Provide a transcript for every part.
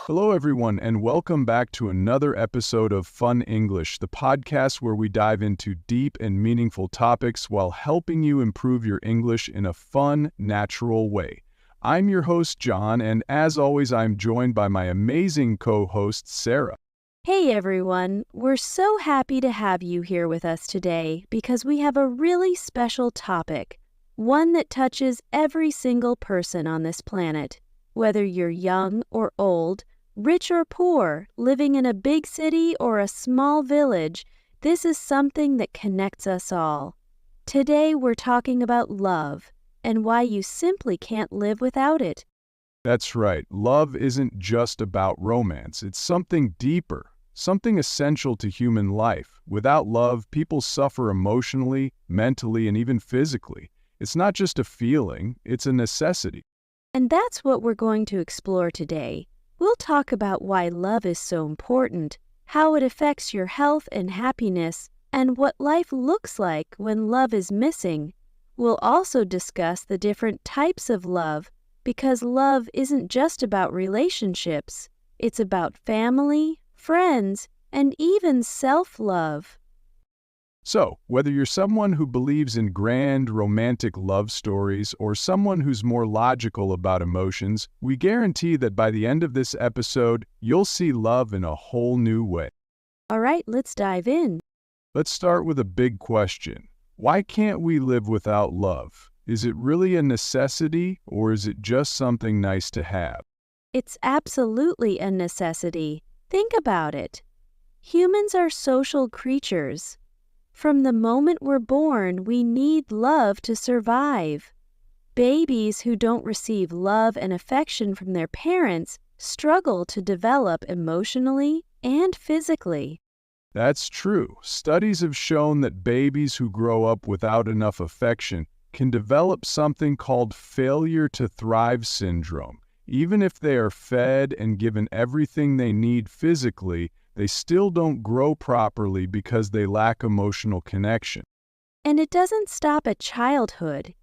Hello, everyone, and welcome back to another episode of Fun English, the podcast where we dive into deep and meaningful topics while helping you improve your English in a fun, natural way. I'm your host, John, and as always, I'm joined by my amazing co-host, Sarah. Hey everyone, we're so happy to have you here with us today because we have a really special topic, one that touches every single person on this planet. Whether you're young or old, rich or poor, living in a big city or a small village, this is something that connects us all. Today we're talking about love and why you simply can't live without it. That's right. Love isn't just about romance. It's something deeper, something essential to human life. Without love, people suffer emotionally, mentally, and even physically. It's not just a feeling, it's a necessity. And that's what we're going to explore today. We'll talk about why love is so important, how it affects your health and happiness, and what life looks like when love is missing. We'll also discuss the different types of love, because love isn't just about relationships. It's about family, friends, and even self-love. So, whether you're someone who believes in grand romantic love stories or someone who's more logical about emotions, we guarantee that by the end of this episode, you'll see love in a whole new way. All right, let's dive in. Let's start with a big question. Why can't we live without love? Is it really a necessity, or is it just something nice to have? It's absolutely a necessity. Think about it. Humans are social creatures. From the moment we're born, we need love to survive. Babies who don't receive love and affection from their parents struggle to develop emotionally and physically. That's true. Studies have shown that babies who grow up without enough affection can develop something called failure to thrive syndrome. Even if they are fed and given everything they need physically, they still don't grow properly because they lack emotional connection. And it doesn't stop at childhood.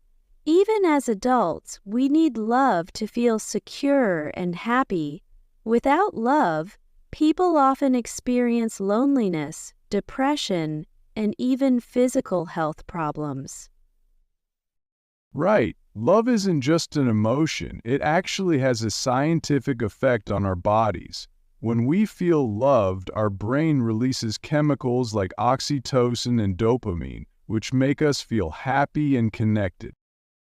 Even as adults, we need love to feel secure and happy. Without love, people often experience loneliness, depression, and even physical health problems. Right. Love isn't just an emotion. It actually has a scientific effect on our bodies. When we feel loved, our brain releases chemicals like oxytocin and dopamine, which make us feel happy and connected.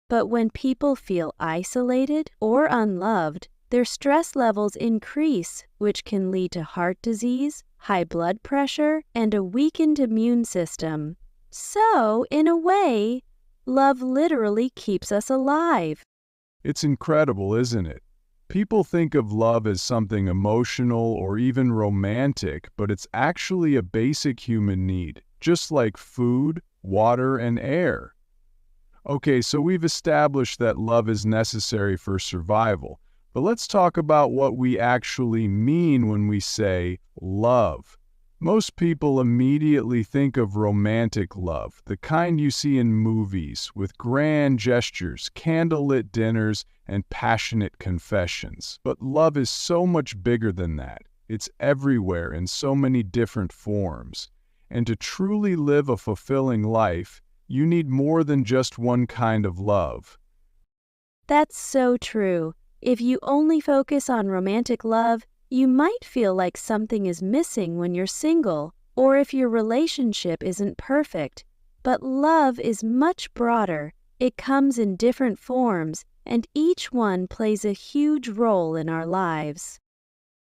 But when people feel isolated or unloved, their stress levels increase, which can lead to heart disease, high blood pressure, and a weakened immune system. So, in a way, love literally keeps us alive. It's incredible, isn't it? People think of love as something emotional or even romantic, but it's actually a basic human need, just like food, water, and air. Okay, so we've established that love is necessary for survival, but let's talk about what we actually mean when we say love. Most people immediately think of romantic love, the kind you see in movies, with grand gestures, candlelit dinners, and passionate confessions. But love is so much bigger than that. It's everywhere in so many different forms. And to truly live a fulfilling life, you need more than just one kind of love. That's so true. If you only focus on romantic love, you might feel like something is missing when you're single, or if your relationship isn't perfect. But love is much broader. It comes in different forms, and each one plays a huge role in our lives.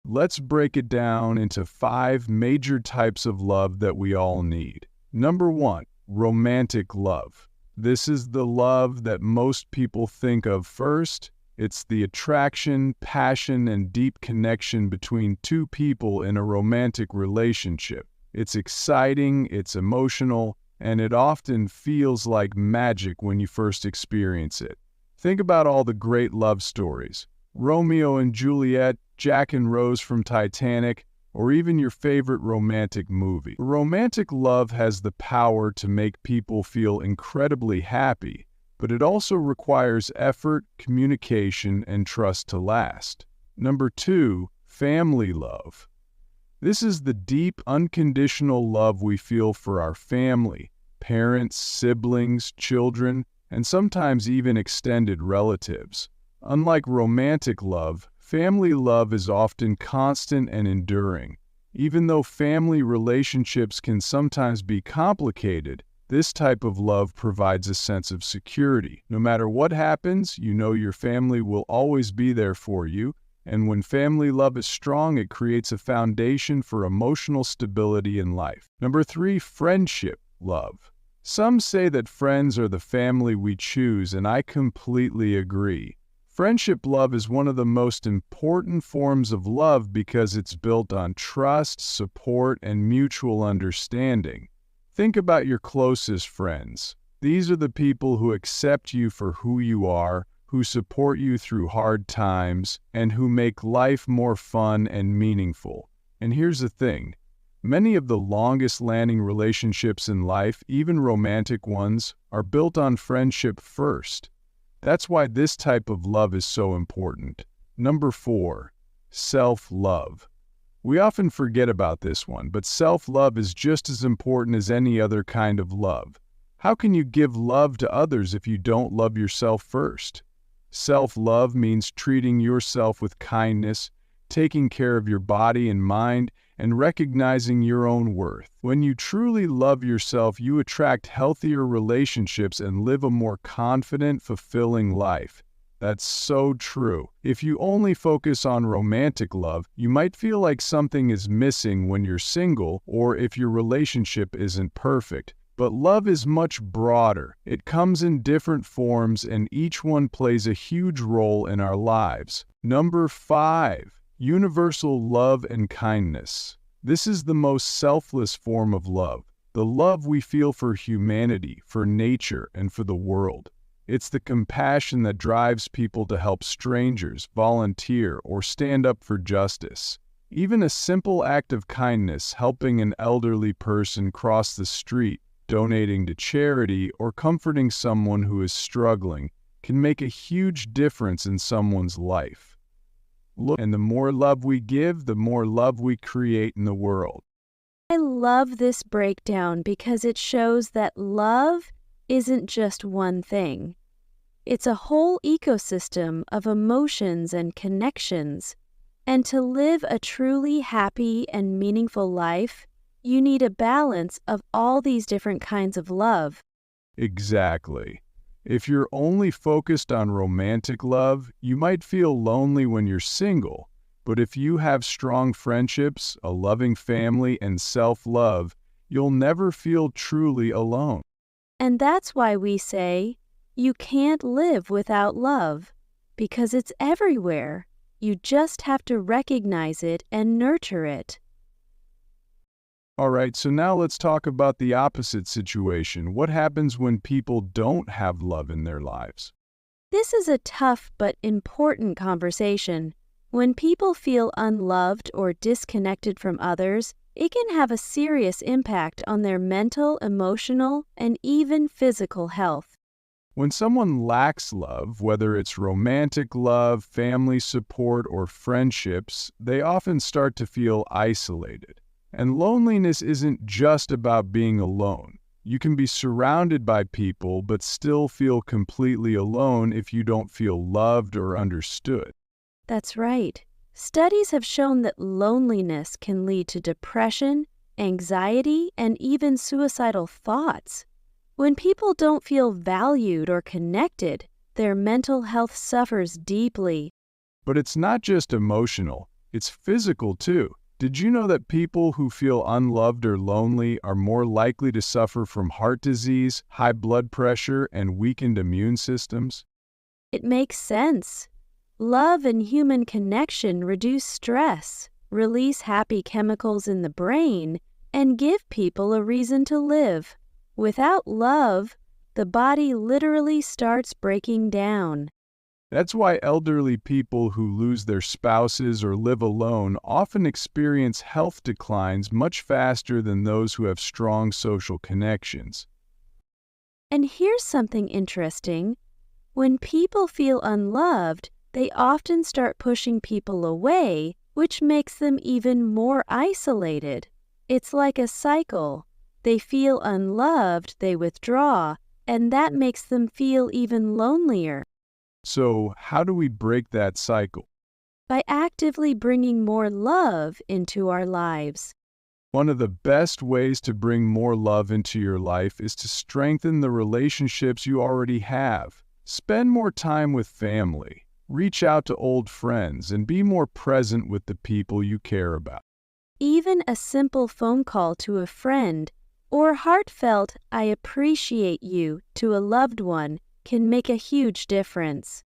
Let's break it down into 5 major types of love that we all need. Number 1, romantic love. This is the love that most people think of first. It's the attraction, passion, and deep connection between two people in a romantic relationship. It's exciting, it's emotional, and it often feels like magic when you first experience it. Think about all the great love stories. Romeo and Juliet, Jack and Rose from Titanic, or even your favorite romantic movie. Romantic love has the power to make people feel incredibly happy, but it also requires effort, communication, and trust to last. Number 2, family love. This is the deep, unconditional love we feel for our family, parents, siblings, children, and sometimes even extended relatives. Unlike romantic love, family love is often constant and enduring. Even though family relationships can sometimes be complicated, this type of love provides a sense of security. No matter what happens, you know your family will always be there for you, and when family love is strong, it creates a foundation for emotional stability in life. Number 3, friendship love. Some say that friends are the family we choose, and I completely agree. Friendship love is one of the most important forms of love because it's built on trust, support, and mutual understanding. Think about your closest friends. These are the people who accept you for who you are, who support you through hard times, and who make life more fun and meaningful. And here's the thing. Many of the longest-lasting relationships in life, even romantic ones, are built on friendship first. That's why this type of love is so important. Number 4, self-love. We often forget about this one, but self-love is just as important as any other kind of love. How can you give love to others if you don't love yourself first? Self-love means treating yourself with kindness, taking care of your body and mind, and recognizing your own worth. When you truly love yourself, you attract healthier relationships and live a more confident, fulfilling life. That's so true. If you only focus on romantic love, you might feel like something is missing when you're single or if your relationship isn't perfect. But love is much broader. It comes in different forms and each one plays a huge role in our lives. Number 5, universal love and kindness. This is the most selfless form of love, the love we feel for humanity, for nature, and for the world. It's the compassion that drives people to help strangers, volunteer, or stand up for justice. Even a simple act of kindness, helping an elderly person cross the street, donating to charity, or comforting someone who is struggling, can make a huge difference in someone's life. Look, and the more love we give, the more love we create in the world. I love this breakdown because it shows that love isn't just one thing. It's a whole ecosystem of emotions and connections. And to live a truly happy and meaningful life, you need a balance of all these different kinds of love. Exactly. If you're only focused on romantic love, you might feel lonely when you're single. But if you have strong friendships, a loving family, and self-love, you'll never feel truly alone. And that's why we say, you can't live without love, because it's everywhere. You just have to recognize it and nurture it. All right, so now let's talk about the opposite situation. What happens when people don't have love in their lives? This is a tough but important conversation. When people feel unloved or disconnected from others, it can have a serious impact on their mental, emotional, and even physical health. When someone lacks love, whether it's romantic love, family support, or friendships, they often start to feel isolated. And loneliness isn't just about being alone. You can be surrounded by people but still feel completely alone if you don't feel loved or understood. That's right. Studies have shown that loneliness can lead to depression, anxiety, and even suicidal thoughts. When people don't feel valued or connected, their mental health suffers deeply. But it's not just emotional, it's physical too. Did you know that people who feel unloved or lonely are more likely to suffer from heart disease, high blood pressure, and weakened immune systems? It makes sense. Love and human connection reduce stress, release happy chemicals in the brain, and give people a reason to live. Without love, the body literally starts breaking down. That's why elderly people who lose their spouses or live alone often experience health declines much faster than those who have strong social connections. And here's something interesting. When people feel unloved, they often start pushing people away which makes them even more isolated. It's like a cycle. They feel unloved, they withdraw, and that makes them feel even lonelier. So, how do we break that cycle? By actively bringing more love into our lives. One of the best ways to bring more love into your life is to strengthen the relationships you already have. Spend more time with family, reach out to old friends, and be more present with the people you care about. Even a simple phone call to a friend or heartfelt "I appreciate you" to a loved one can make a huge difference.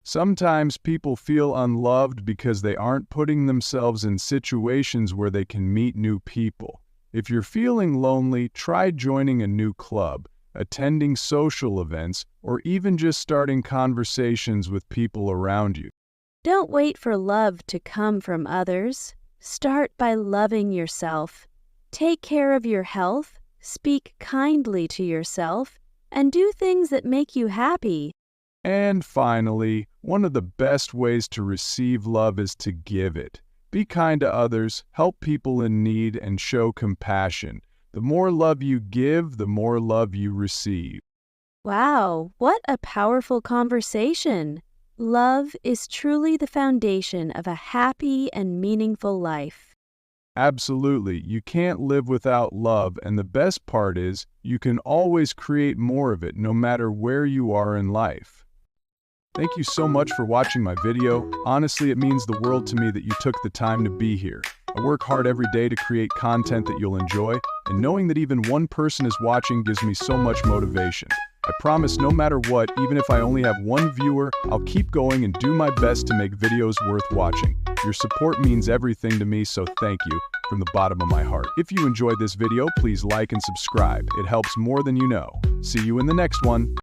Sometimes people feel unloved because they aren't putting themselves in situations where they can meet new people. If you're feeling lonely, try joining a new club, attending social events, or even just starting conversations with people around you. Don't wait for love to come from others. Start by loving yourself. Take care of your health, speak kindly to yourself, and do things that make you happy. And finally, one of the best ways to receive love is to give it. Be kind to others, help people in need, and show compassion. The more love you give, the more love you receive. Wow, what a powerful conversation! Love is truly the foundation of a happy and meaningful life. Absolutely, you can't live without love, and the best part is, you can always create more of it no matter where you are in life. Thank you so much for watching my video. Honestly, it means the world to me that you took the time to be here. I work hard every day to create content that you'll enjoy, and knowing that even one person is watching gives me so much motivation. I promise no matter what, even if I only have one viewer, I'll keep going and do my best to make videos worth watching. Your support means everything to me, so thank you from the bottom of my heart. If you enjoyed this video, please like and subscribe. It helps more than you know. See you in the next one.